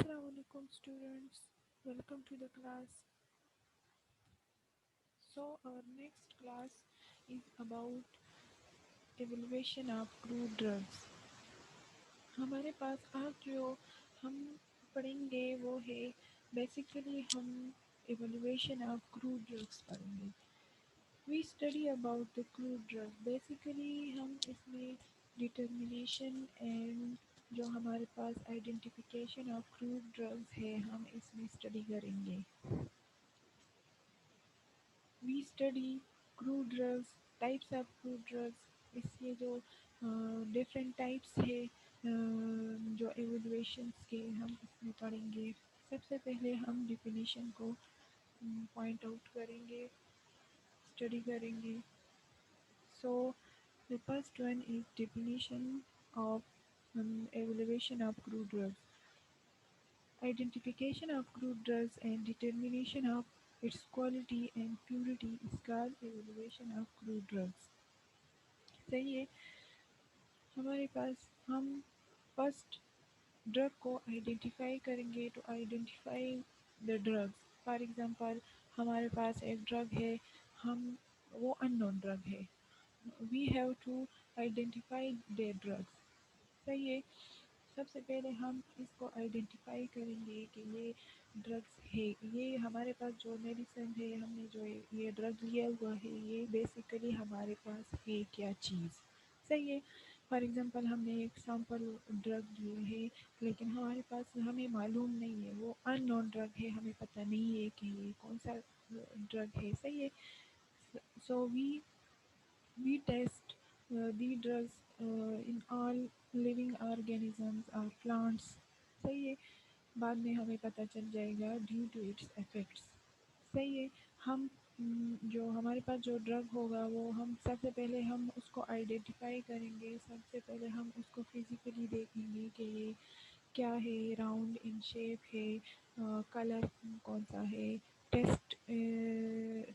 Assalamualaikum students, welcome to the class. So our next class is about evaluation of crude drugs. हमारे पास आज जो हम पढ़ेंगे वो है बेसिकली हम evaluation of crude drugs पढ़ेंगे. We study about the crude drug. Basically हम इसमें determination and जो हमारे पास identification of crude drugs है हम इसमें study करेंगे. We study crude drugs, types of crude drugs. इसके जो different types है जो evaluations के हम इसमें पढ़ेंगे. सबसे पहले हम definition को point out करेंगे, study करेंगे. So the first one is definition of evaluation of crude drugs. Identification of crude drugs and determination of its quality and purity is called evaluation of crude drugs. सही है. हमारे पास हम first drug को identify करेंगे to identify the drugs. For example हमारे पास एक ड्रग है, हम वो अननोन ड्रग है. We have to identify the drugs. सही है. सबसे पहले हम इसको आइडेंटिफाई करेंगे कि ये ड्रग्स है. ये हमारे पास जो मेडिसिन है, हमने जो ये ड्रग लिया हुआ है, ये बेसिकली हमारे पास है क्या चीज़. सही है. फॉर एग्जांपल हमने एक सैम्पल ड्रग लिए है लेकिन हमारे पास हमें मालूम नहीं है, वो अननोन ड्रग है, हमें पता नहीं है कि ये कौन सा ड्रग है. सही है. सो we test the drugs in all living organisms or plants. सही है. बाद में हमें पता चल जाएगा ड्यू टू इट्स इफेक्ट्स. सही है. हम जो हमारे पास जो ड्रग होगा वो हम सबसे पहले हम उसको आइडेंटिफाई करेंगे. सबसे पहले हम उसको फिजिकली देखेंगे कि ये क्या है, राउंड इन शेप है, कलर कौन सा है, टेस्ट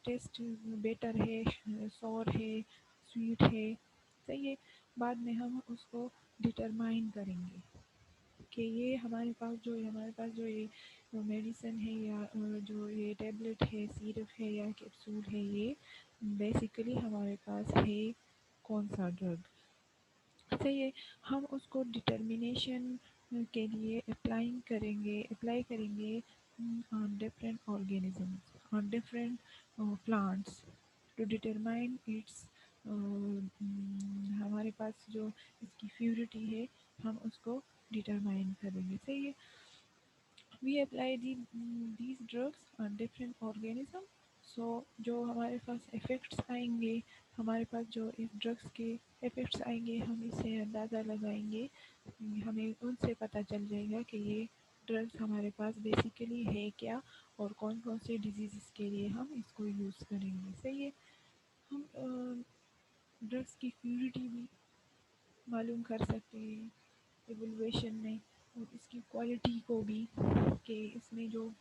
टेस्ट बेटर है, सॉर है, स्वीट है. सही है. बाद में हम उसको डिटरमाइन करेंगे कि ये हमारे पास जो ये मेडिसिन है या जो ये टैबलेट है, सिरप है या कैप्सूल है, ये बेसिकली हमारे पास है कौन सा ड्रग. सही है. हम उसको डिटर्मिनेशन के लिए अप्लाई करेंगे on different organisms, on different plants to determine its. हमारे पास जो इसकी प्योरिटी है हम उसको डिटरमाइन करेंगे. सही है. We apply these drugs on different organism. So जो हमारे पास इफ़ेक्ट्स आएंगे, हमारे पास जो इस ड्रग्स के इफ़ेक्ट्स आएंगे, हम इससे अंदाज़ा लगाएंगे. हमें उनसे पता चल जाएगा कि ये ड्रग्स हमारे पास बेसिकली है क्या और कौन कौन से डिजीज़ के लिए हम इसको यूज़ करेंगे. सही है. हम ड्रग्स की प्योरिटी भी मालूम कर सकते हैं एवल्यूएशन में, और इसकी क्वालिटी को भी कि इसमें जो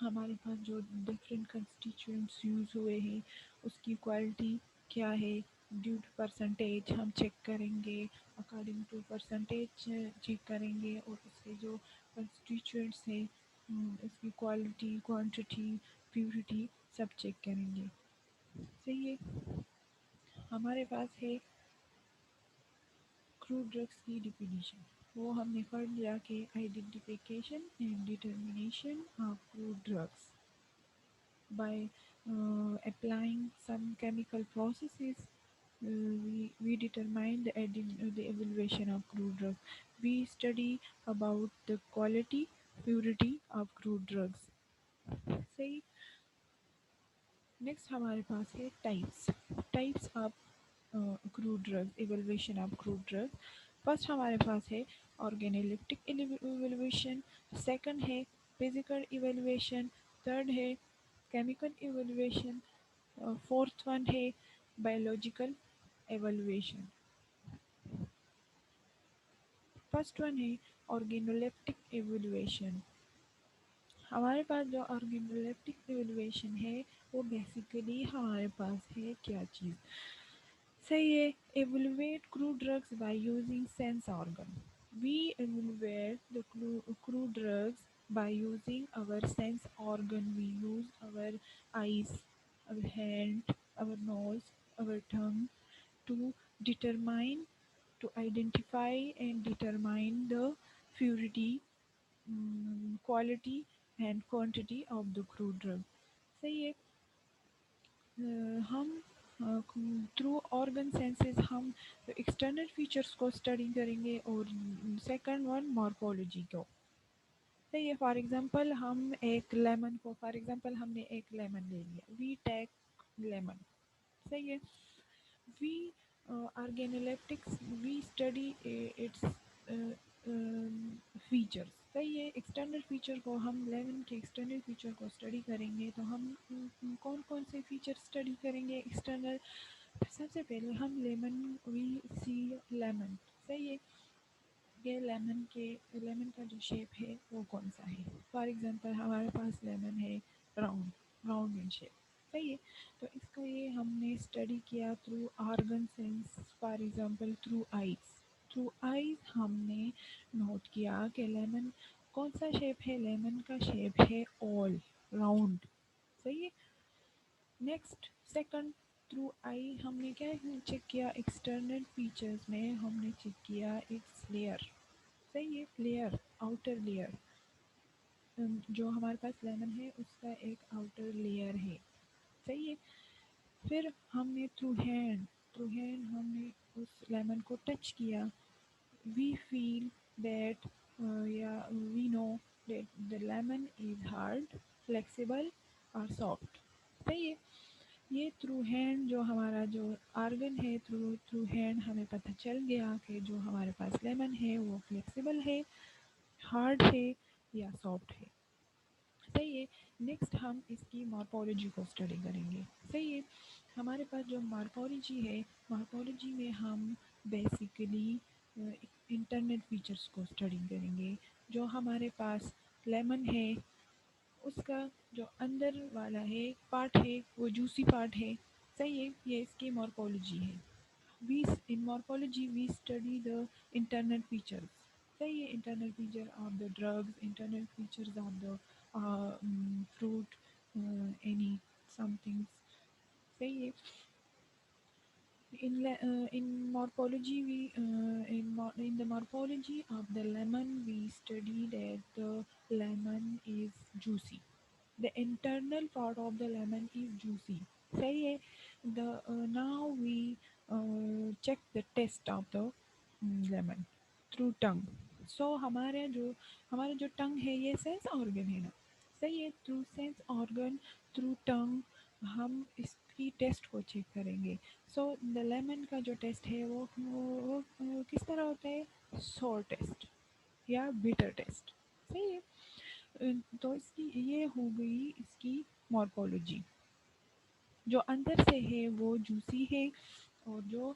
हमारे पास जो डिफरेंट कंस्टिट्यूएंट्स यूज़ हुए हैं उसकी क्वालिटी क्या है. ड्यू टू परसेंटेज हम चेक करेंगे, अकॉर्डिंग टू परसेंटेज चेक करेंगे, और उसके जो कंस्टिट्यूएंट्स हैं इसकी क्वालिटी, क्वांटिटी, प्योरिटी सब चेक करेंगे. सही है. हमारे पास है क्रूड ड्रग्स की डिफिनीशन. वो हमने पढ़ लिया कि identification and determination of crude drugs by applying some chemical processes. We determine the evaluation of crude drugs. We study about the quality, purity of crude drugs. सही. नेक्स्ट हमारे पास है types of crude drugs, evaluation of crude drugs. First हमारे पास है organoleptic evaluation, second है physical evaluation, third है chemical evaluation, fourth one है बायोलॉजिकल evaluation. फर्स्ट वन है ऑर्गेनोलेप्टिक evaluation. हमारे पास जो ऑर्गेनोलेप्टिक evaluation है वो बेसिकली हमारे पास है क्या चीज़. सही है. evaluate crude drugs by using sense organ. We evaluate the crude drugs by using our sense organ. We use our eyes, our hand, our nose, our tongue to determine, to identify and determine the purity, quality and quantity of the crude drug. सही है। हम through organ senses हम external features को study करेंगे और second one morphology को। सही है। फॉर एग्जांपल हम एक लेमन को, फॉर एग्जांपल हमने एक लेमन ले लिया, वी टेक लेमन। सही है। we organoleptics we study its features. सही है। एक्सटर्नल फीचर को हम लेमन के एक्सटर्नल फीचर को स्टडी करेंगे तो हम कौन कौन से फीचर स्टडी करेंगे एक्सटर्नल। सबसे पहले हम लेमन, वी सी लेमन। सही है। ये लेमन का जो शेप है वो कौन सा है। फॉर एग्जांपल हमारे पास लेमन है राउंड, राउंड इन शेप। सही है। तो इसका ये हमने स्टडी किया through organ sense. For example through eyes, through eyes हमने नोट किया कि लेमन कौन सा शेप है। लेमन का शेप है ऑल राउंड। सही है। नेक्स्ट सेकंड, थ्रू आई हमने क्या चेक किया, एक्सटर्नल फीचर्स में हमने चेक किया इट्स लेयर। सही है। लेयर, आउटर लेयर, जो हमारे पास लेमन है उसका एक आउटर लेयर है। सही है। फिर हमने थ्रू हैंड हमने उस लेमन को टच किया। वी फील दैट या we know that the lemon is hard, flexible और सॉफ्ट। सही है। ये थ्रू हैंड जो हमारा जो आर्गन है, थ्रू थ्रू हैंड हमें पता चल गया कि जो हमारे पास लेमन है वो फ्लेक्सिबल है, हार्ड है या सॉफ्ट है। सही है। नेक्स्ट हम इसकी मॉर्फोलॉजी को स्टडी करेंगे। सही है। हमारे पास जो मॉर्फोलॉजी है, मॉर्फोलॉजी में हम बेसिकली इंटरनल फीचर्स को स्टडी करेंगे। जो हमारे पास लेमन है उसका जो अंदर वाला है पार्ट है वो जूसी पार्ट है। सही है। ये इसकी मॉर्फोलॉजी है। we in morphology we study the internal features। सही है। internal feature of the drugs, internal features of the fruit, any something। सही है। In morphology we in the morphology of the lemon we study that the lemon is juicy, the internal part of the lemon is juicy। सही है। The now we check the taste of the lemon through tongue। So हमारा जो टंग है ये sense organ है ना। सही है। थ्रू सेंस ऑर्गन, थ्रू टंग हम इसकी टेस्ट को चेक करेंगे। सो द लेमन का जो टेस्ट है वो किस तरह होता है, सोर टेस्ट या बिटर टेस्ट। सही है। तो इसकी ये हो गई इसकी मॉर्फोलॉजी। जो अंदर से है वो जूसी है और जो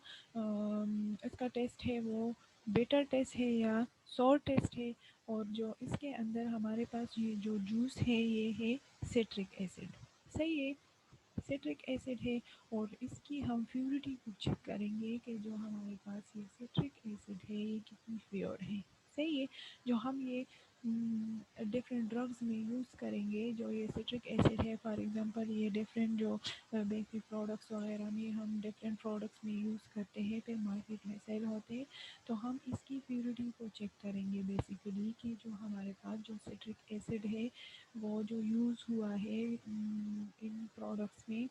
इसका टेस्ट है वो बिटर टेस्ट है या सोर टेस्ट है। और जो इसके अंदर हमारे पास ये जो जूस है ये है सिट्रिक एसिड। सही है। सिट्रिक एसिड है और इसकी हम प्योरिटी को चेक करेंगे कि जो हमारे पास ये सिट्रिक एसिड है ये कितनी प्योर है। सही है। जो हम ये डिफरेंट ड्रग्स में यूज़ करेंगे, जो ये सिट्रिक एसिड है फॉर एग्जांपल ये डिफरेंट जो बेकरी प्रोडक्ट्स वगैरह में हम डिफरेंट प्रोडक्ट्स में यूज़ करते हैं फिर मार्केट में सेल होते हैं। तो हम इसकी प्योरिटी को चेक करेंगे बेसिकली कि जो हमारे पास जो सिट्रिक एसिड है वो जो यूज़ हुआ है इन प्रोडक्ट्स में।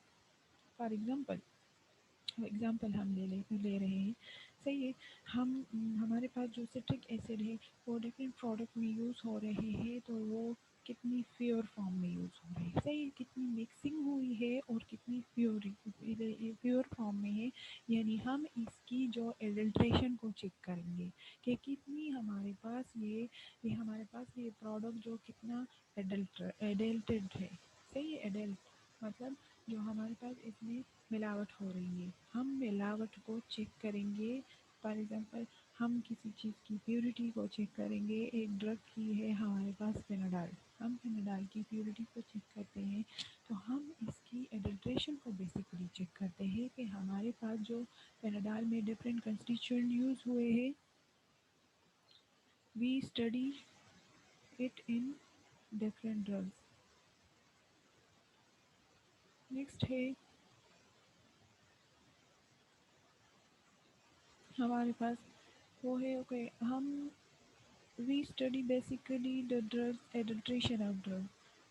फॉर एग्जांपल हम ले रहे हैं। सही है। हमारे पास जो सिट्रिक एसिड है वो डिफरेंट प्रोडक्ट में यूज़ हो रहे हैं तो वो कितनी प्योर फॉर्म में यूज़ हो रहे हैं। सही है। कितनी मिक्सिंग हुई है और कितनी प्योर फॉर्म में है। यानी हम इसकी जो एडल्ट्रेशन को चेक करेंगे कि कितनी हमारे पास ये हमारे पास ये प्रोडक्ट जो कितना एडल्टेड है। सही है। एडल्ट मतलब जो हमारे पास इसमें मिलावट हो रही है, हम मिलावट को चेक करेंगे। फॉर एग्जांपल हम किसी चीज़ की प्योरिटी को चेक करेंगे। एक ड्रग की है हमारे पास फेनाडाल, हम फेनाडाल की प्योरिटी को चेक करते हैं तो हम इसकी एडल्ट्रेशन को बेसिकली चेक करते हैं कि हमारे पास जो फेनाडाल में डिफरेंट कंस्टिट्यूएंट यूज़ हुए हैं We study it in different drugs. Next है हमारे पास वो है ओके हम we study basically the drug adulteration of drug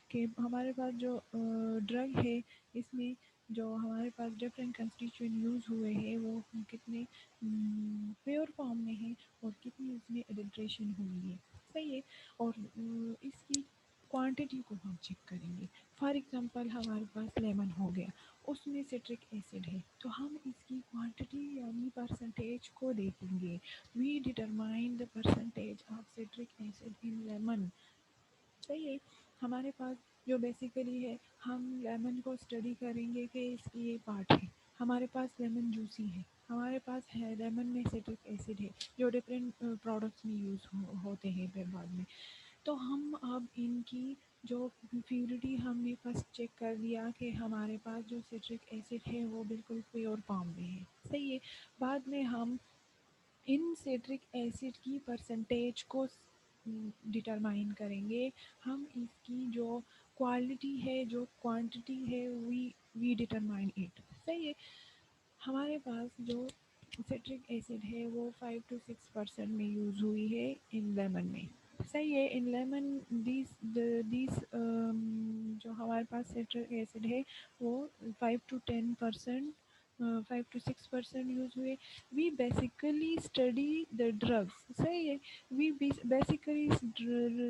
कि हमारे पास जो ड्रग है इसमें जो हमारे पास डिफरेंट कंस्टिट्यूएंट यूज़ हुए हैं वो कितने प्योर फॉर्म में है और कितनी उसमें एडल्ट्रेशन हुई है। सही है। और इसकी क्वांटिटी को हम चेक करेंगे। फॉर एग्जांपल हमारे पास लेमन हो गया, उसमें सिट्रिक एसिड है तो हम इसकी क्वांटिटी यानी परसेंटेज को देखेंगे। We determine the percentage of citric acid in lemon. सही है। हमारे पास जो बेसिकली है हम लेमन को स्टडी करेंगे कि इसकी ये पार्ट है। हमारे पास लेमन जूसी है, हमारे पास है लेमन में सिट्रिक एसिड है जो डिफरेंट प्रोडक्ट्स में यूज़ होते हैं फिर बाद में। तो हम अब इनकी जो प्योरिटी हमने फर्स्ट चेक कर लिया कि हमारे पास जो सिट्रिक एसिड है वो बिल्कुल प्योर फॉर्म में है। सही है। बाद में हम इन सिट्रिक एसिड की परसेंटेज को डिटरमाइन करेंगे। हम इसकी जो क्वालिटी है जो क्वांटिटी है वी डिटरमाइन इट। सही है। हमारे पास जो सिट्रिक एसिड है वो 5 to 6% में यूज़ हुई है इन लेमन में। सही है। इन लेमन दिस जो हमारे पास सिट्रिक एसिड है वो 5 to 10%, 5 to 6% यूज़ हुए। We basically study the drugs. सही है। We basically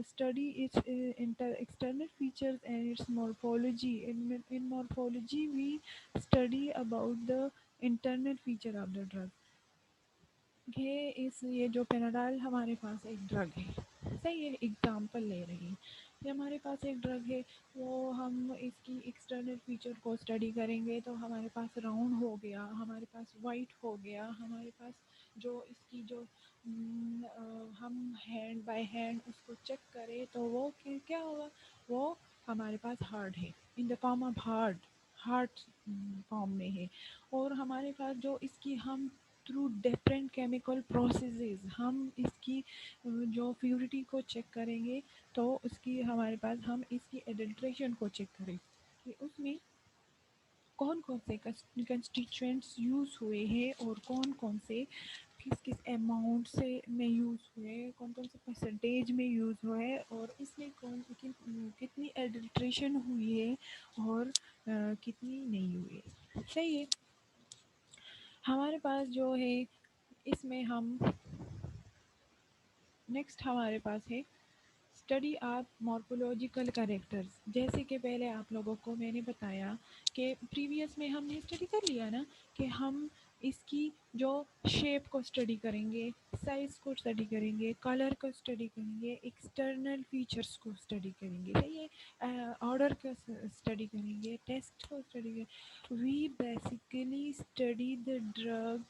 study its external features and its morphology. In morphology, we study about the internal feature of the drug। ये जो पेनाडाल हमारे पास एक ड्रग है। सही है। एग्जाम्पल ले रही हैं। ये हमारे पास एक ड्रग है वो हम इसकी एक्सटर्नल फीचर को स्टडी करेंगे तो हमारे पास राउंड हो गया, हमारे पास वाइट हो गया, हमारे पास जो इसकी जो हम हैंड बाय हैंड उसको चेक करें तो वो क्या होगा, वो हमारे पास हार्ड है, in the form of heart form में है। और हमारे पास जो इसकी हम थ्रू डिफरेंट केमिकल प्रोसेसेस हम इसकी जो प्योरिटी को चेक करेंगे तो उसकी हमारे पास हम इसकी एडल्ट्रेशन को चेक करें कि उसमें कौन कौन से कंस्टिट्यूएंट्स यूज़ हुए हैं और कौन कौन से किस किस अमाउंट से में यूज़ हुए, कौन कौन से परसेंटेज में यूज़ हुए और इसमें कितनी एडल्ट्रेशन हुई है और कितनी नहीं हुई है। सही है। हमारे पास जो है इसमें हम नेक्स्ट हमारे पास है स्टडी ऑफ मॉर्फोलॉजिकल कैरेक्टर्स। जैसे कि पहले आप लोगों को मैंने बताया कि प्रीवियस में हमने स्टडी कर लिया ना कि हम इसकी जो शेप को स्टडी करेंगे, साइज़ को स्टडी करेंगे, कलर को स्टडी करेंगे, एक्सटर्नल फीचर्स को स्टडी करेंगे। सही है। ऑर्डर को स्टडी करेंगे, टेस्ट को स्टडी करेंगे। We basically study the drug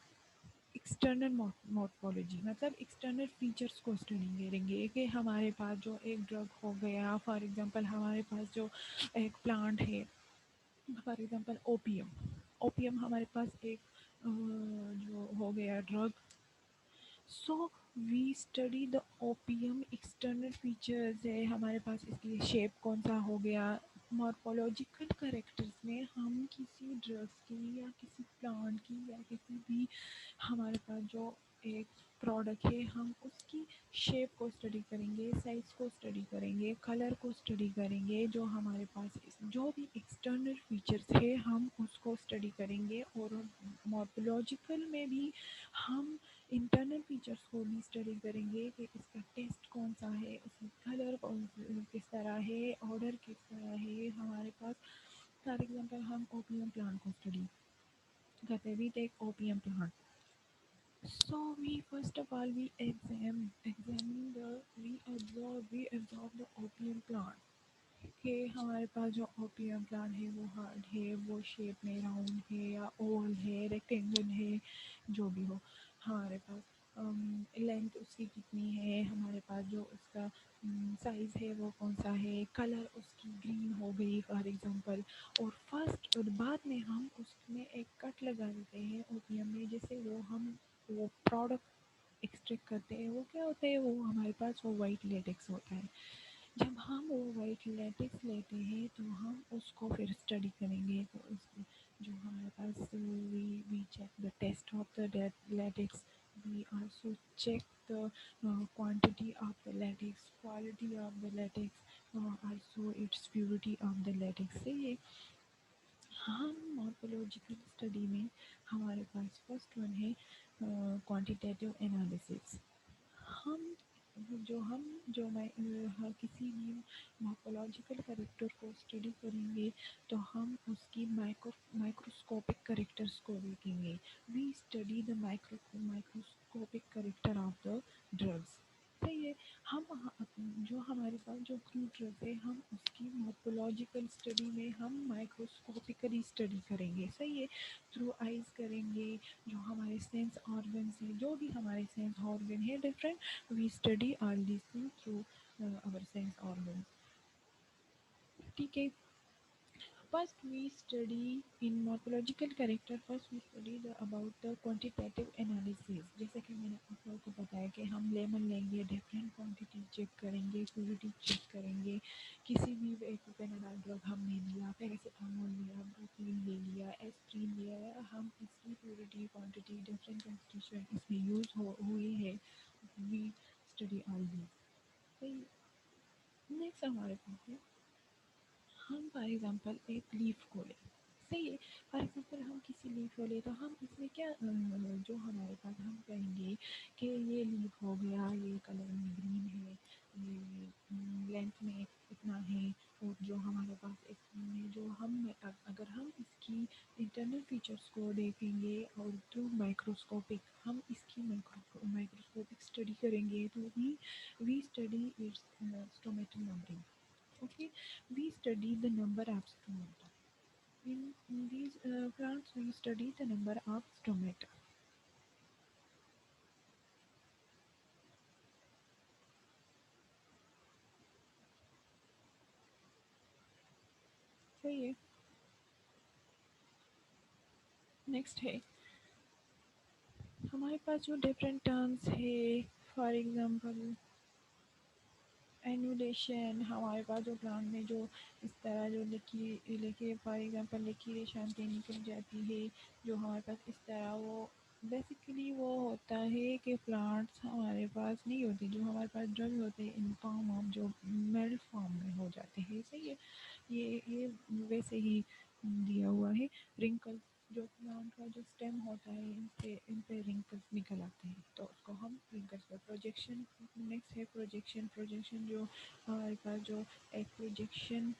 external morphology मतलब एक्सटर्नल फीचर्स को स्टडी करेंगे कि हमारे पास जो एक ड्रग हो गया, फॉर एग्जांपल हमारे पास जो एक प्लांट है, फॉर एग्जांपल ओपियम। ओपियम हमारे पास एक जो हो गया drug. So we study the opium external features है हमारे पास, इसकी शेप कौन सा हो गया। मॉर्फोलॉजिकल करेक्टर्स में हम किसी ड्रग्स की या किसी प्लांट की या किसी भी हमारे पास जो एक प्रोडक्ट है हम उसकी शेप को स्टडी करेंगे, साइज़ को स्टडी करेंगे, कलर को स्टडी करेंगे। जो हमारे पास जो भी एक्सटर्नल फीचर्स है हम उसको स्टडी करेंगे। और मॉर्फोलॉजिकल में भी हम इंटरनल फीचर्स को भी स्टडी करेंगे कि इसका टेस्ट कौन सा है, उसका कलर किस तरह है, ऑर्डर किस तरह है हमारे पास। फॉर एग्जांपल हम ओपियम प्लांट को स्टडी करते हैं, we take opium plant. So we first of all examine the we absorb the opium plant कि हमारे पास जो ओपियम प्लांट है वो हार्ड है, वो शेप में राउंड है या ओवल है, रेक्टेंगल है, जो भी हो। हमारे पास लेंथ उसकी कितनी है, हमारे पास जो उसका साइज़ है वो कौन सा है, कलर उसकी ग्रीन हो गई फॉर एग्जांपल। और फर्स्ट और बाद में हम उसमें एक कट लगा देते हैं ओपियम में, जैसे वो हम वो प्रोडक्ट एक्सट्रैक्ट करते हैं वो क्या होता है, वो हमारे पास वो वाइट लेटेक्स होता है। जब हम वो वाइट लेटेक्स लेते हैं तो हम उसको फिर स्टडी करेंगे, तो उस जो हमारे पास we check the test of the latex, we also check the quantity of the latex, quality of the latex, also its purity of the latex से ये हम मॉर्फोलॉजिकल स्टडी में हमारे पास फर्स्ट वन है क्वांटिटेटिव एनालिसिस। हम जो मैं हर किसी भी मॉर्फोलॉजिकल कैरेक्टर को स्टडी करेंगे तो हम उसकी माइक्रोस्कोपिक कैरेक्टर्स को देखेंगे। We study the microscopic character of the drugs. सही है। हम जो हमारे पास जो क्रूड ड्रग है हम उसकी मॉर्फोलॉजिकल स्टडी में हम माइक्रोस्कोपिकली स्टडी करेंगे। सही है। थ्रू आइज करेंगे, जो हमारे सेंस ऑर्गन्स हैं, जो भी हमारे सेंस ऑर्गन है different, we study all these things through our sense organs। ठीक है। First we study in morphological character, first we study the about the quantitative analysis। जैसे कि मैंने आप लोगों को बताया कि हम लेमन लेंगे, डिफरेंट क्वांटिटी चेक करेंगे, प्योरिटी चेक करेंगे। किसी भी एक पेनाडाल ड्रग हमने लिया, पैरासीटामोल लिया, ब्रोकिन ले लिया, एस्प्रिन लिया, हम इसकी प्योरिटी क्वांटिटी डिफरेंट कंस्टिट्यूएंट इसमें यूज हुए हैं, we study all these. Next हमारे पास है, हम फॉर एग्जांपल एक लीफ को लें। सही है। फॉर एग्जांपल हम किसी लीफ को लें तो हम इसमें क्या जो हमारे पास हम कहेंगे कि ये लीफ हो गया, ये कलर में ग्रीन है, ये लेंथ में इतना है, और जो हमारे पास इसमें जो हम अगर हम इसकी इंटरनल फीचर्स को देखेंगे और थ्रू माइक्रोस्कोपिक हम इसकी माइक्रोस्कोपिक स्टडी करेंगे तो we study its stomatal numbering. Okay, we study the number of stomata. In these plants, we study the number of stomata. सही है। नेक्स्ट है हमारे पास जो डिफरेंट टर्म्स है, फॉर एग्जांपल एनुडेशन। हमारे पास जो प्लांट में जो इस तरह जो लकीर लेके फॉर एग्जांपल लकीरें शांति निकल जाती है, जो हमारे पास इस तरह वो बेसिकली वो होता है कि प्लांट्स हमारे पास नहीं होते, जो हमारे पास ड्रग होते हैं इन फॉर्म ऑफ जो मेल्ट फॉर्म में हो जाते हैं। सही है। ये वैसे ही दिया हुआ है। रिंकल्स, जो प्लांट का जो स्टेम होता है इन पे रिंकल्स निकल आते हैं तो उसको हम रिंकल्स पर प्रोजेक्शन। नेक्स्ट है प्रोजेक्शन। प्रोजेक्शन जो हमारे पास जो एक प्रोजेक्शन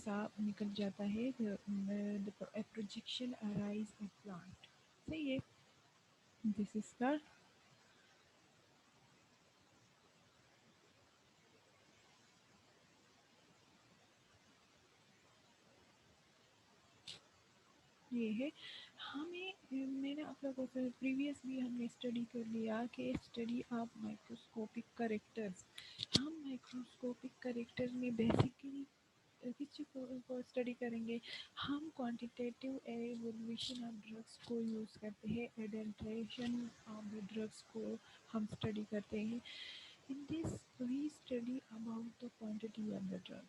सा निकल जाता है, प्रोजेक्शन अराइज इन प्लांट। सही है। दिस इज का ये है। हमें मैंने आप लोगों से प्रीवियस भी हमने स्टडी कर लिया कि स्टडी ऑफ माइक्रोस्कोपिक करेक्टर्स। हम माइक्रोस्कोपिक करेक्टर में बेसिकली किसी को स्टडी करेंगे। हम क्वांटिटेटिव एवोल्यूशन ऑफ ड्रग्स को यूज़ करते हैं, एडल्ट्रेशन ऑफ द ड्रग्स को हम स्टडी करते हैं। In this, we study about the quantity of the drug,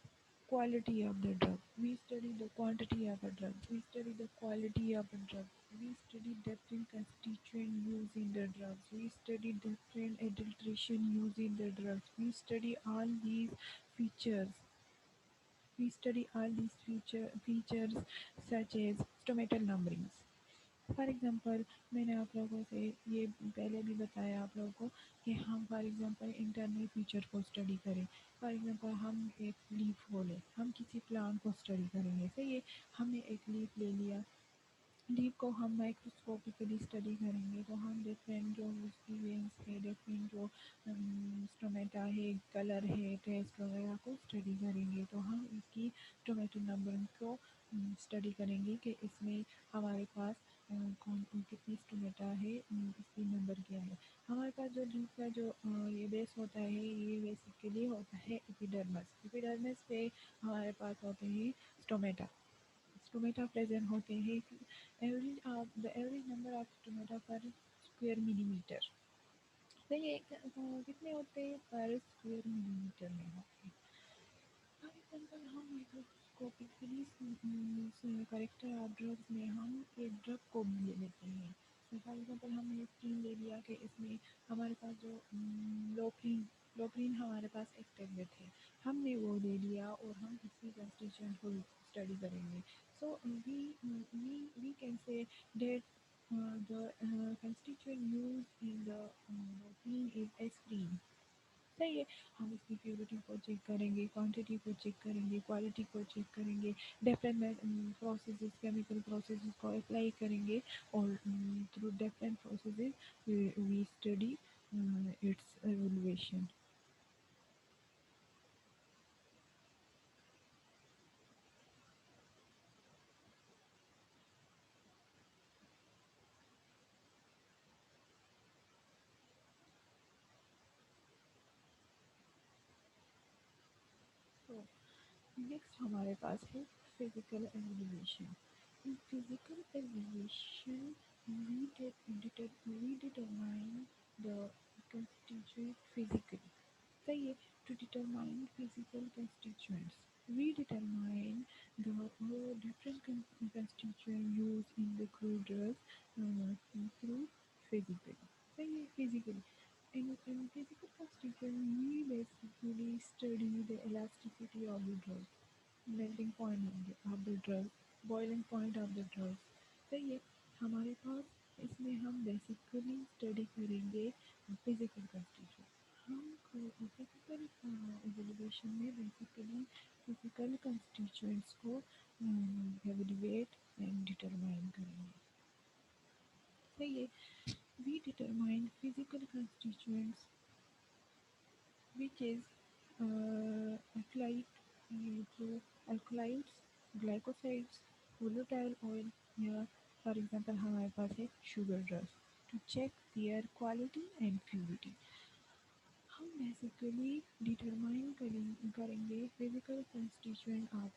quality of the drug. We study the quantity of the drug. We study the quality of the drug. We study different constituent used in the drugs. We study different adulteration used in the drugs. We study all these features. We study all these features such as stomatal numberings. For example मैंने आप लोगों से ये पहले भी बताया आप लोगों को कि हम फॉर एग्ज़ाम्पल इंटरनल फीचर को स्टडी करें। फॉर एग्ज़ाम्पल हम एक लीफ को लें, हम किसी प्लांट को स्टडी करेंगे। सही है। हमने एक लीफ ले लिया, लीफ को हम माइक्रोस्कोपिकली स्टडी करेंगे तो हम डिफरेंट जो उसकी वेन्स है, डिफरेंट जो स्टोमेटा है, कलर है, टेस्ट वगैरह को स्टडी करेंगे तो हम इसकी टोमेटो नंबर को स्टडी करेंगे कि इसमें हमारे पास कौन कितनी स्टोमेटा है, इसकी नंबर क्या है। हमारे पास जो लीफ का जो ये बेस होता है, ये बेसिकली होता है एपिडर्मिस। एपिडर्मिस पे हमारे पास होते हैं स्टोमेटा। स्टोमेटा प्रेजेंट होते हैं। Average of the average number of stomata पर स्क्वायर मिलीमीटर। तो ये कितने होते हैं पर स्क्वायर मिलीमीटर में होते हैं। फॉर एग्जाम्पल हम माइक्रोस्कोपिकली करेक्टर ऑफ ड्रग्स में हम एक ड्रग को भी ले लेते हैं। फॉर एग्जाम्पल हमने एक स्कीम ले लिया कि इसमें हमारे पास जो लोप्रीन लोप्रीन हमारे पास एक टैबलेट है, हमने वो ले लिया और हम इसकी कंस्टिट्यूशन को स्टडी करेंगे। So we can say that the constituent used in the looping is aspirin। सही है। हम इसकी प्योरिटी को चेक करेंगे, क्वांटिटी को चेक करेंगे, क्वालिटी को चेक करेंगे, डिफरेंट प्रोसेसेस केमिकल प्रोसेसेस को अप्लाई करेंगे और through different processes we study its evolution. तो नेक्स्ट हमारे पास है physical evolution. In physical evolution we determine the constituent physically। सही है। To determine physical constituents, we determine the different constituent used in the crude drugs through physically। सही है। Physically, in physical constituent we basically study the elasticity of the drug, melting point of the drug, boiling point of the drug। सही है। हमारे पास इसमें हम basically study करेंगे physical constitution. हम फिजिकल एवेल्युएशन में बेसिकली फिजिकल कंस्टिट्यूएंट्स को एवेल्युएट एंड डिटरमाइन करेंगे। सही है। We determine physical constituents which is alkylate through alkylates, glycosides, volatile oil या फॉर एग्जांपल हमारे पास है sugar drugs to check their quality and purity. हम बेसिकली डिटरमाइन करेंगे physical constituent of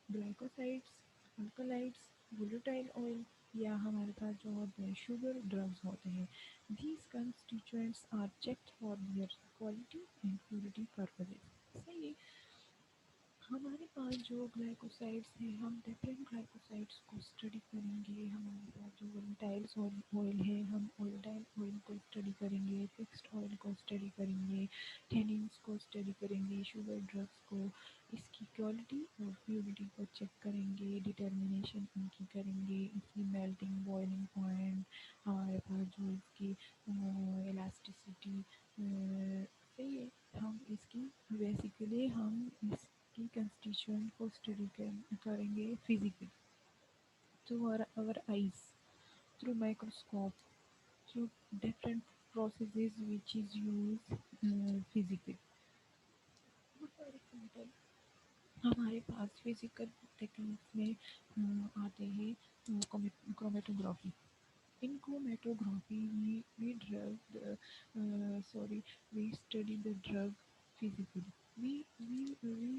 glycosides, alkaloids, volatile oil या हमारे पास जो होते हैं शुगर ड्रग्स होते हैं। These constituents are checked for their quality and purity purposes. सही है। हमारे पास जो ग्लाइकोसाइड्स हैं हम डिफरेंट ग्लाइकोसाइड्स को स्टडी करेंगे। हमारे पास जो वोलेटाइल्स ऑयल है हम वोलेटाइल ऑयल को स्टडी करेंगे, फिक्स्ड ऑयल को स्टडी करेंगे, टेनिन्स को स्टडी करेंगे, शुगर ड्रग्स को, इसकी क्वालिटी और प्योरिटी को चेक करेंगे, डिटर्मिनेशन इनकी करेंगे, इसकी मेल्टिंग बॉइलिंग पॉइंट, हमारे पास जो इसकी इलास्टिसिटी। सही है। हम इसकी बेसिकली हम इसकी कंस्टिट्यूएंट को स्टडी करेंगे physically through our eyes, through microscope, through different processes which is used physically। For example हमारे पास फिजिकल टेक्निक्स में आते हैं chromatography. In chromatography, we study the drug physically। We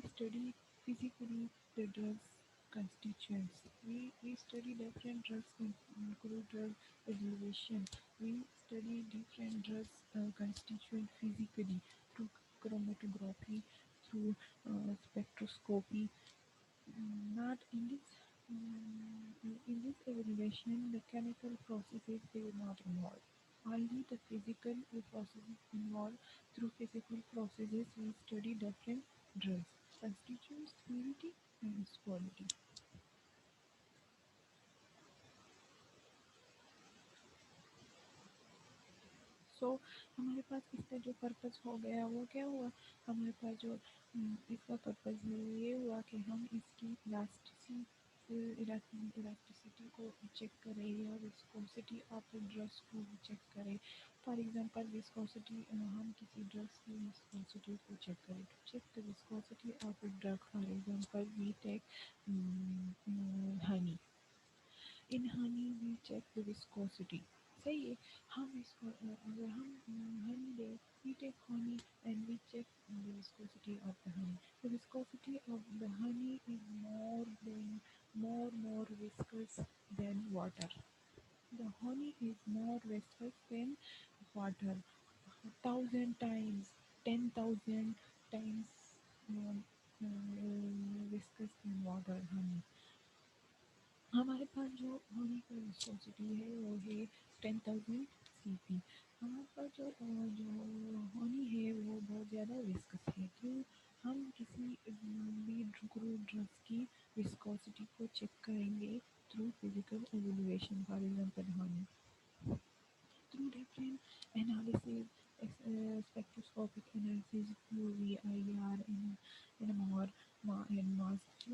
study physically the drugs constituents। We study different drugs include drug evaluation। We study different drugs constituent physically through chromatography, through spectroscopy। Not in this in this evaluation, the chemical processes were not involved. Only the physical processes involved. Through physical processes, we study different drugs, constituents, purity, and its quality। सो हमारे पास इसका जो purpose हो गया वो क्या हुआ। हमारे पास जो इसका पर्पज़ ये हुआ कि हम इसकी इलास्टिसिटी को चेक करें या विस्कोसिटी ऑफ ड्रग्स को चेक करें। फॉर एग्जांपल विस्कोसिटी, हम किसी ड्रग्स की विस्कोसिटी को चेक करें। To check the viscosity of a drug, for example we take honey. In honey we check the viscosity. सही है। हम इसको अगर हम हनी ले, we take honey and we check the viscosity of the honey. The viscosity of the honey is more viscous than water। The honey is more viscous than water। 1,000 times, 10,000 times viscous than water honey. हमारे पास जो होने की viscosity है वो है 10,000 cp। हमारे पास जो होनी है वो बहुत ज़्यादा विस्कस है। क्यों? हम किसी भी क्रूड ड्रग्स की विस्कोसिटी को चेक करेंगे through physical evaluation. For example Honey, through different analysis, spectroscopic analysis, UV, IR, NMR, and mass. So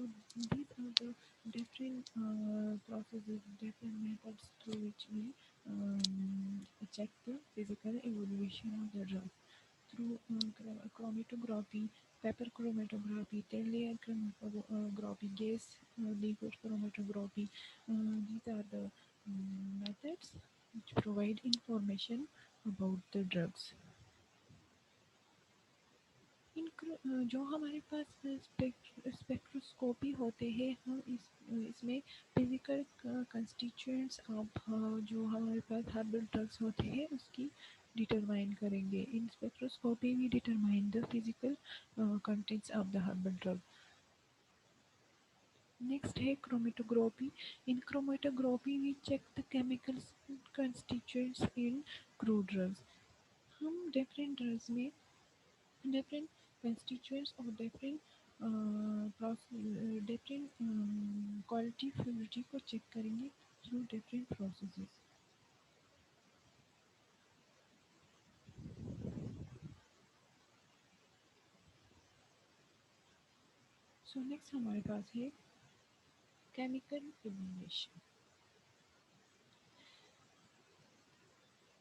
these are the different processes, different methods through which we check the physical evaluation of the drug. Through chromatography, paper chromatography, tail layer chromatography, gas liquid chromatography. These are the methods which provide information about the drugs. जो हमारे पास spectroscopy होते हैं, हम इसमें physical constituents of जो हमारे पास herbal drugs होते हैं उसकी डिटरमाइन करेंगे। In spectroscopy we determine the physical contents of the herbal drug. Next है chromatography. In chromatography we check the chemical constituents in crude drugs. हम डिफरेंट ड्रग्स में different constituents of different quality purity को check करेंगे through different processes. So next हमारे पास है chemical evaluation.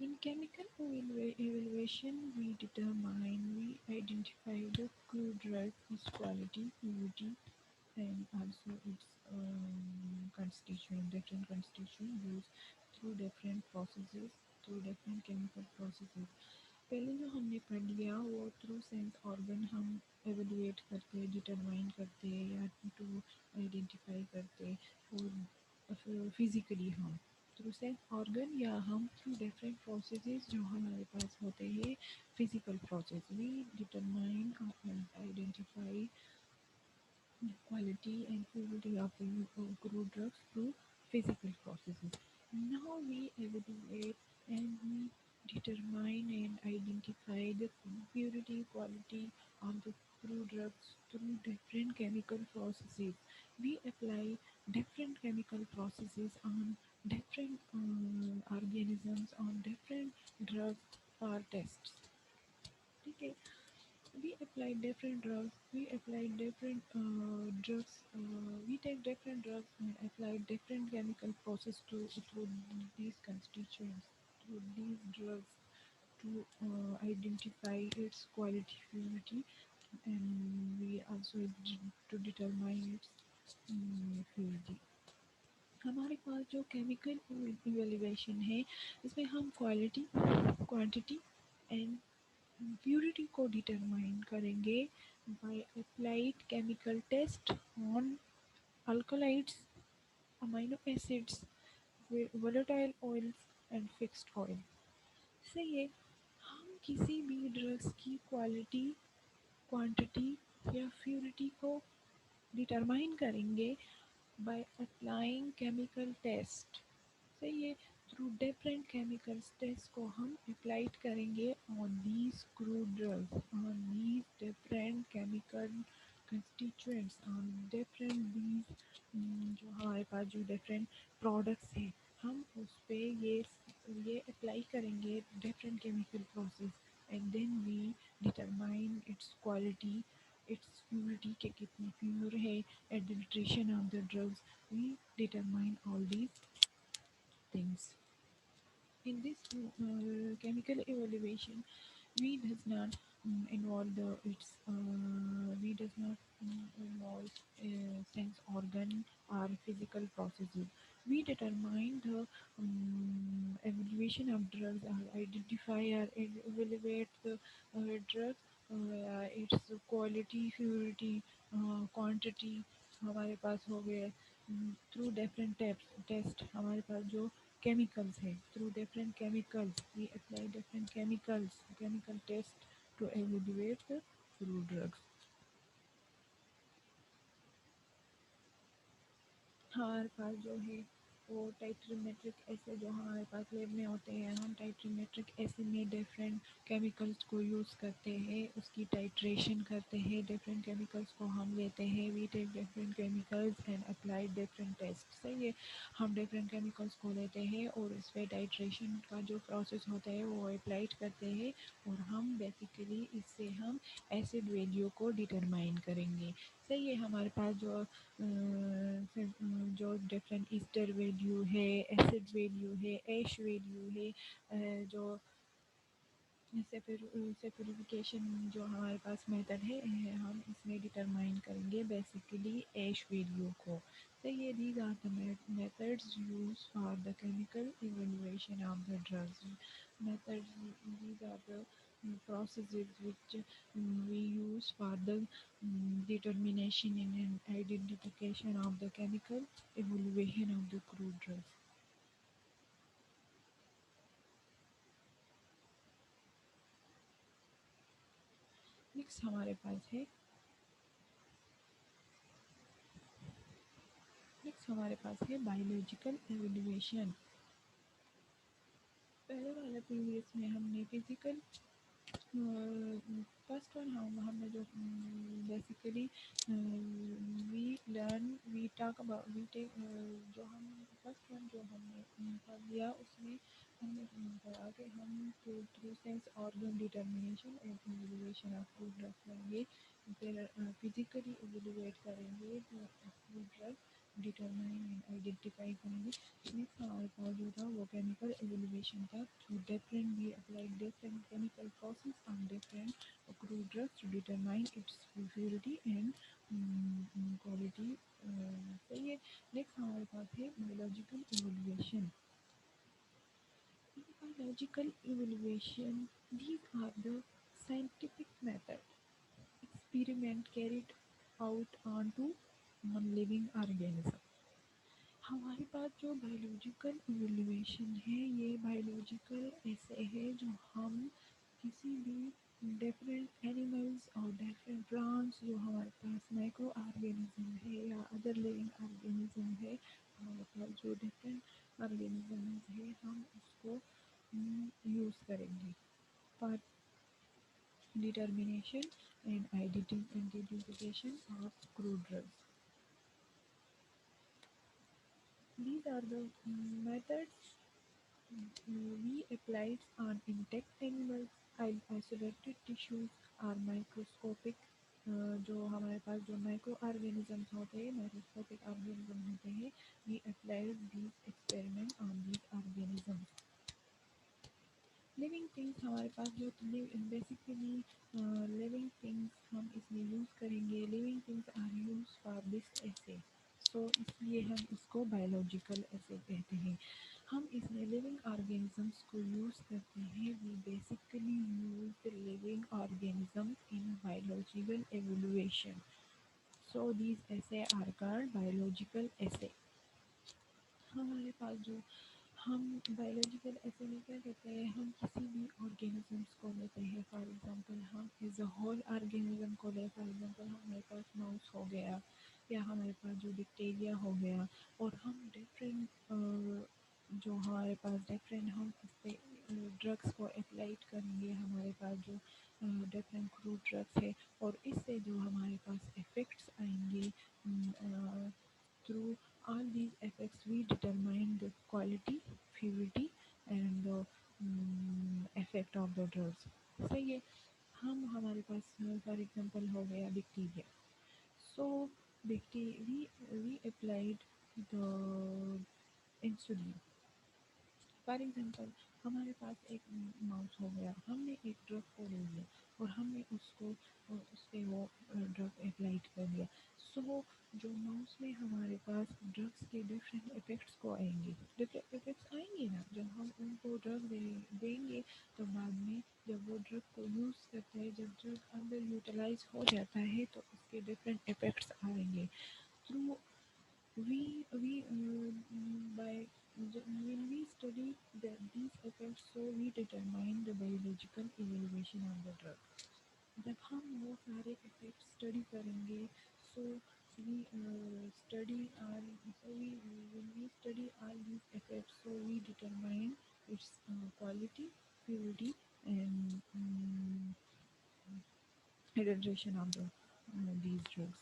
In chemical evaluation, we identify the crude drug, its quality, purity, and also its constituent, different constituent used through different processes, through different chemical processes. पहले जो हमने पढ़ लिया वो through sense organ हम एवेलुएट करते, determine करते या टू आइडेंटिफाई करते, और फिजिकली हम थ्रू सेंस ऑर्गन या हम थ्रू डिफरेंट प्रोसेसेस जो हमारे पास होते हैं फिजिकल प्रोसेस, वी डिटरमाइन और identify quality and purity of the crude drugs through physical processes. Now we evaluate and we determine and identify the purity quality of the crude drugs through different chemical processes. We apply different chemical processes on different organisms, on different drugs or tests. Okay. We apply different drugs. We apply different drugs. We take different drugs and apply different chemical process to through these constituents, through these drugs to identify its quality, purity, and we also to determine its purity. हमारे पास जो chemical evaluation है इसमें हम quality, quantity and purity को determine करेंगे by applied chemical test on alkalides, amino acids, volatile oils and fixed oil. से ये हम किसी भी ड्रग्स की क्वालिटी, क्वांटिटी या प्यूरिटी को डिटरमाइन करेंगे by applying chemical test। सही है। थ्रू डिफरेंट केमिकल्स टेस्ट को हम अप्लाइड करेंगे on these crude drugs, on these different chemical constituents, on different these जो हमारे पास जो डिफरेंट प्रोडक्ट्स हैं हम उस पर ये अप्लाई करेंगे different chemical process and then we determine its quality, its purity के कितनी प्योर है, adulteration of the drugs, we determine all these things. In this chemical evaluation, we does not involve we does not involve sense organ or physical processes. We determine the evaluation of drugs or identify or evaluate the drug, its quality, purity, quantity हमारे पास हो गए through different test. हमारे पास जो chemicals है, through different chemicals we apply different chemical test to evaluate the crude drugs. हमारे पास जो है वो टाइट्रीमेट्रिक एसिड जो हमारे पास लैब में होते हैं, हम टाइट्रीमेट्रिक एसिड में डिफरेंट केमिकल्स को यूज़ करते हैं, उसकी टाइट्रेशन करते हैं, डिफरेंट केमिकल्स को हम लेते हैं, we take different chemicals and apply different test. सही है, हम डिफरेंट केमिकल्स को लेते हैं और इस पर टाइट्रेशन का जो प्रोसेस होता है वो अप्लाइड करते हैं और हम बेसिकली इससे हम एसिड वैल्यू को डिटरमाइन करेंगे। सही है, हमारे पास जो फिर जो डिफरेंट ईस्टर वैल्यू है, एसिड वैल्यू है, ऐश वैल्यू है, जो सेपरिफिकेशन जो हमारे पास मेथड है, हम इसमें डिटरमाइन करेंगे बेसिकली ऐश वैल्यू को। तो ये these are the methods use for the chemical evaluation of the drugs. methods these are the processes which we use for the determination and identification of the chemical evaluation of the crude drugs. Next हमारे पास है biological evaluation. पहले वाले previous में हमने physical first one हमने जो basically we learn we talk about we take जो हम फर्स्ट वन जो हमने पढ़ लिया उसमें हमने पढ़ा कि हम through sense organ determination and evaluation of food drug करेंगे, फिर फिजिकली इवेल्युएट करेंगे food drug, determine and identify करेंगे। नेक्स्ट हमारे पास जो था वो केमिकल एवेल्युएशन था, through different we apply different chemical process on different crude drugs to determine its purity and quality। सही है। नेक्स्ट हमारे पास है biological evolution. Biological evaluation, these are the scientific method experiment carried out onto non-living organism। हमारे पास जो biological evolution है, ये बायोलॉजिकल ऐसे है जो हम किसी भी डिफरेंट एनिमल्स और डिफरेंट प्लांट्स जो हमारे पास माइक्रो ऑर्गेनिज्म है या अदर लिविंग ऑर्गेनिज्म है, हमारे पास जो डिफरेंट ऑर्गेनिज्म है हम उसको यूज़ करेंगे for determination and identification of crude drugs. These are the methods we applied on intact animals, isolated tissues और माइक्रोस्कोपिक जो हमारे पास जो माइक्रो ऑर्गेनिजम्स होते हैं, माइक्रोस्कोपिक ऑर्गेनिज्म होते हैं, we applied these experiment on these organisms. Living things हमारे पास जो बेसिकली लिविंग थिंग्स हम इसमें यूज़ करेंगे, living things are use for this assays, so इसलिए हम इसको बायोलॉजिकल ऐसे कहते हैं। हम इसमें लिविंग ऑर्गेनिजम्स को यूज़ करते हैं, we basically use living organisms in biological evolution, so these assays are called biological assays. हमारे पास जो हम बायोलॉजिकल ऐसे में क्या कहते हैं, हम किसी भी ऑर्गेनिजम्स को लेते हैं, फॉर एग्जांपल हम एज अ होल ऑर्गेनिज्म को ले, फॉर एग्जांपल हमारे पास माउस हो गया या हमारे पास जो बैक्टीरिया हो गया, और हम डिफरेंट जो हमारे पास डिफरेंट हम इस पर ड्रग्स को अप्लाइड करेंगे, हमारे पास जो डिफरेंट क्रूड ड्रग्स है और इससे जो हमारे पास इफ़ेक्ट्स आएंगे through all these effects we determine the quality, purity and the effect of the drugs। सही है, हम हमारे पास फॉर एग्जांपल हो गया bacteria, so we applied the insulin। For example हमारे पास एक माउस हो गया, हमने एक ड्रग को ले लिया और हमने उसको उस पर वो ड्रग अप्लाइड कर दिया, सो जो माउस में हमारे पास ड्रग्स के डिफरेंट इफेक्ट्स को आएंगे, डिफरेंट इफेक्ट्स आएंगे ना, जब हम उनको ड्रग देंगे तो बाद में जब वो ड्रग को यूज़ करते हैं, जब ड्रग अंदर यूटिलाइज हो जाता है तो उसके डिफरेंट इफेक्ट्स आएंगे through we by when we study these effects, so we determine the biological evaluation of the drug. जब हम वो सारे इफ़ेक्ट स्टडी करेंगे, so we study are so we when we study all these effects, so we determine its quality, purity, and hydration of these drugs.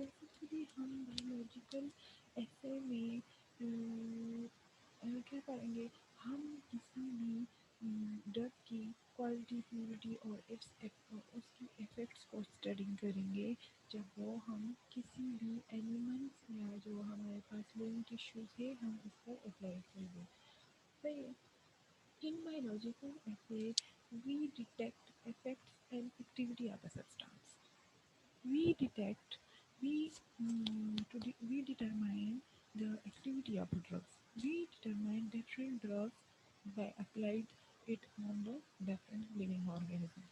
Basically हम biological ऐसे में क्या करेंगे, हम किसी भी ड्रग की क्वालिटी, प्योरिटी और उसकी इफ़ेक्ट्स को स्टडी करेंगे जब वो हम किसी भी एनिमल्स या जो हमारे पास लिविंग टिश्यूज़ है हम उसको अप्लाई करेंगे। सही है। In biological assays we detect effects and activity of the substance. we detect we we determine the activity of the drugs. We determine different drugs by applied it on the different living organism.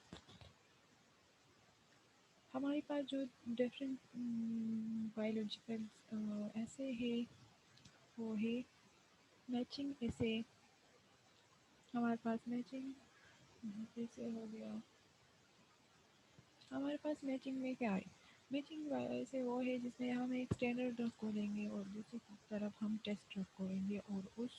हमारे पास जो different biological ऐसे है, वो है matching ऐसे। हमारे पास matching ऐसे हो गया। हमारे पास मैचिंग में क्या है, मैचिंग ऐसे वो है जिसमें हम एक स्टैंडर्ड ड्रग को लेंगे और दूसरी तरफ हम टेस्ट ड्रग को लेंगे और उस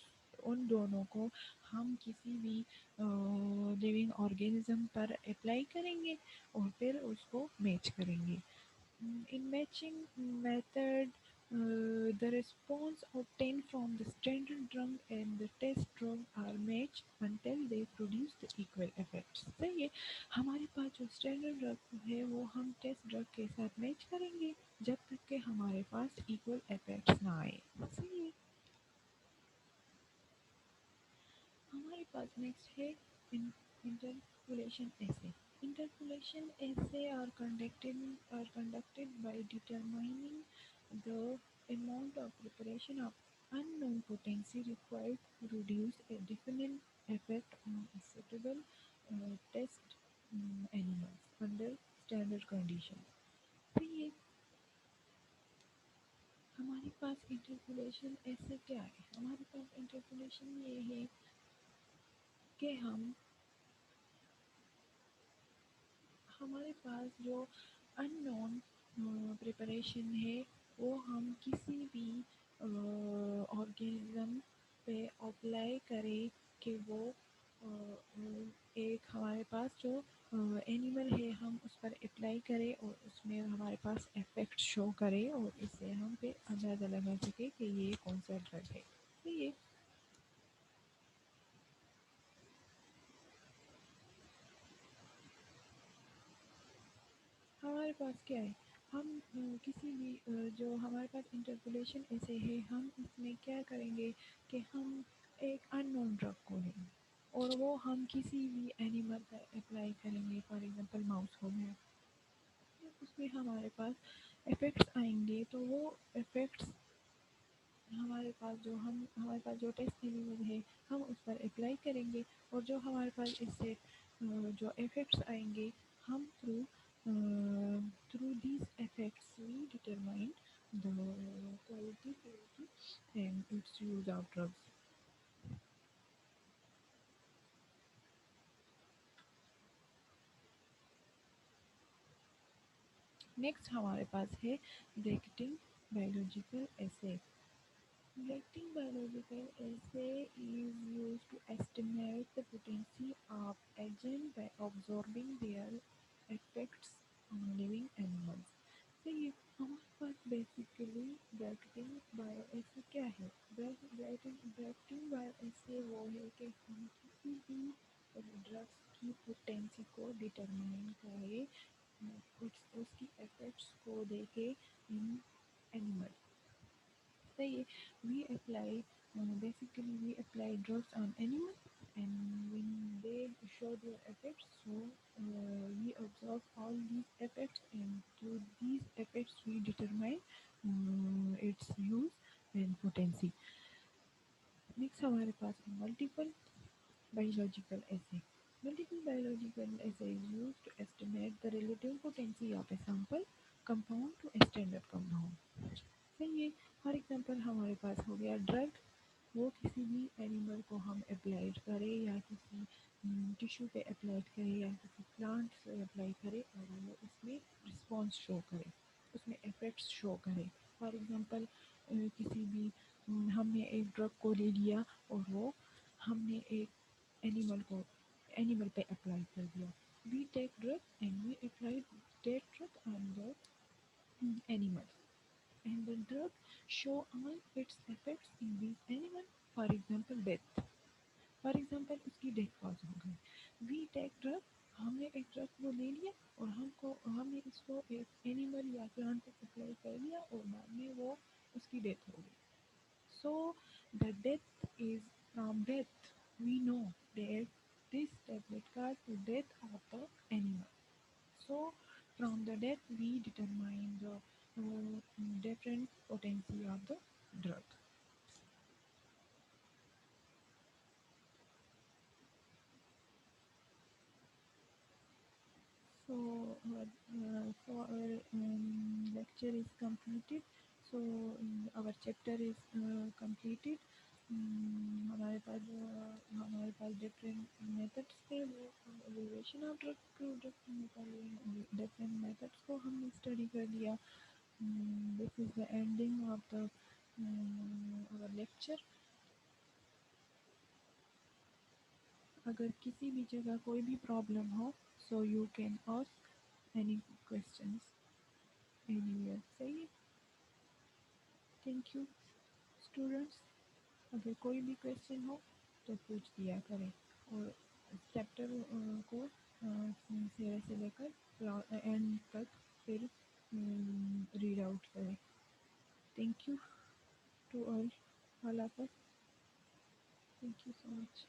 उन दोनों को हम किसी भी लिविंग ऑर्गेनिज्म पर अप्लाई करेंगे और फिर उसको मैच करेंगे। In matching method, the response obtained from the standard drug and the test drug are matched until they produce the equal effects. सही है। हमारे पास जो स्टैंडर्ड ड्रग है वो हम टेस्ट ड्रग के साथ मैच करेंगे जब तक कि हमारे पास इक्वल इफेक्ट्स ना आए। सही है। हमारे पास नेक्स्ट है interpolation essay. Interpolation essay are conducted by determining the amount of preparation of unknown potency required to produce a definite effect on a suitable test animals under standard conditions. तो ये हमारे पास interpolation ऐसे क्या है, हमारे पास interpolation ये है कि हमारे पास जो अननोन प्रिपरेशन है वो हम किसी भी ऑर्गेनिज्म पे अप्लाई करें कि वो एक हमारे पास जो एनिमल है हम उस पर अप्लाई करें और उसमें हमारे पास इफेक्ट शो करे और इससे हम पे अंदाज़ा लगा सके कि ये कौन सा ड्रग है। तो ये हमारे पास क्या है, हम किसी भी जो हमारे पास इंटरपोलेशन ऐसे है हम इसमें क्या करेंगे कि हम एक अननोन ड्रग को लेंगे और वो हम किसी भी एनिमल पर अप्लाई करेंगे, फॉर एग्जांपल माउस हो गया। उसमें इफ़ेक्ट्स आएंगे तो वो इफ़ेक्ट्स हमारे पास जो टेस्ट एनिमल है हम उस पर अप्लाई करेंगे और जो हमारे पास इससे जो इफ़ेक्ट्स आएंगे हम through these effects we determine the quality, purity and its use of drugs. Next हमारे पास है bracketing biological essay. Collecting biological assay is used to estimate the potency of agent by observing their effects on living animals. तो ये हमारे पास basically bracketing bio ऐसे क्या है, bracketing bio ऐसे वो है कि हम किसी भी ड्रग्स की पोटेंसी को डिटरमाइन करें, उसकी इफेक्ट्स को देखें in animal. So basically we apply drugs on animals and when they show their effects, so we observe all these effects and through these effects we determine its use and potency. Next हमारे पास है multiple biological assay. Multiple biological assay is used to estimate the relative potency of a sample that come home. सही है। For example हमारे पास हो गया drug, वो किसी भी एनिमल को हम अप्लाइड करें या किसी टिश्यू पे अप्लाई करें या किसी प्लांट से अप्लाई करें और वो उसमें रिस्पॉन्स शो करे, उसमें इफेक्ट्स शो करे। फॉर एग्जांपल किसी भी हमने एक ड्रग को ले लिया और वो हमने एक एनिमल पे अप्लाई कर दिया। We take drug and we apply that drug on the animals, and the drug show all its effects in these animals, for example death। For example उसकी डेथ कॉज हो गई। वी टेक ड्रग, हमने एक drug को ले लिया और हमने इसको एक एनिमल या प्लांट को अप्लाई कर लिया और बाद में वो उसकी डेथ हो गई। So the death is from death, we know that this tablet caused the death of the animal। So from the death we determine the different potency of the drug। So our lecture is completed। So our chapter is completed। हमारे पास different methods थे, वो evaluation of drug different methods को हमने study कर लिया। This is the ending of the our lecture. अगर किसी भी जगह कोई भी प्रॉब्लम हो, so you can ask any questions anywhere. सही है। Thank you students. अगर कोई भी क्वेश्चन हो तो पूछ दिया करें और चैप्टर को से लेकर एंड तक फिर रीड आउट करें। Thank you to all of us. Thank you so much.